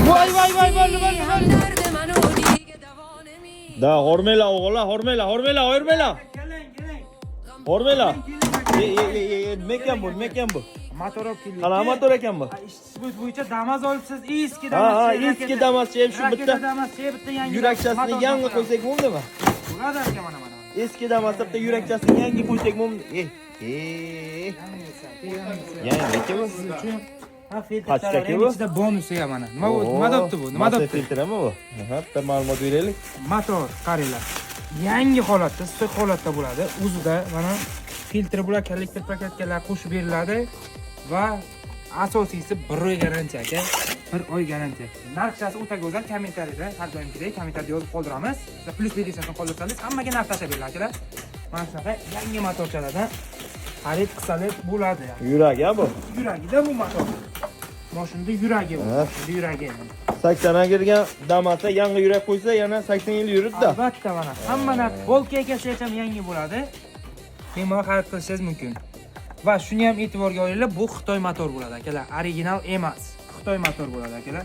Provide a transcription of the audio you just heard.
Voy bo'ldi. Da hormela o'g'illar, hormela. Hormela. Nima ekan bu? Motor olib keldik. Qanaqa motor ekan bu? Ishchi bo'yicha Damas olibsiz. Eski Ha, Damas. eski Damascha ham shu bitta bitta yangi. yurakchasini yangi qo'ysak bo'ldimi? Bo'ladi aka mana. Eski Damasda bitta yurakchasini yangi qo'ysak bo'ldi. Yangi ekan bu. Ha, Qachon filtrlar bu? ichida bonusi ham mana. Nima debdi bu? Nima debdi? Filtrami bu? Ha, bitta ma'lumot beraylik. Motor qaranglar. Yangi holatda, stok holatda bo'ladi. O'zida mana filtr bular elektr paketkalar qo'shib beriladi va asosiysi 1 oy garantiya aka. 1 oy garantiya. Narxchasi o'ta go'zal. Kommentariyada har doimgidek kommentariyada yozib qoldiramiz. Sizlar plyus belgisini qoldirsangiz hammaga narx tashab beriladi akalar. Mana shunaqa yangi motorchalardan xarid qilsangiz bo'ladi. Yurak ya bu. Yuragida bu motor. Mashinada yuragi bor. Yuragi. 80 ga kirgan Damasda yangi yurak qo'ysa yana 80 yil yuribdi. Albatta mana. Hamma narsa bolkaga kelsa ham yangi bo'ladi. Bemalol xarid qilishingiz mumkin. Va shuni ham e'tiborga olinglar, bu Xitoy motor bo'ladi akalar. Original emas. Xitoy motor bo'ladi akalar.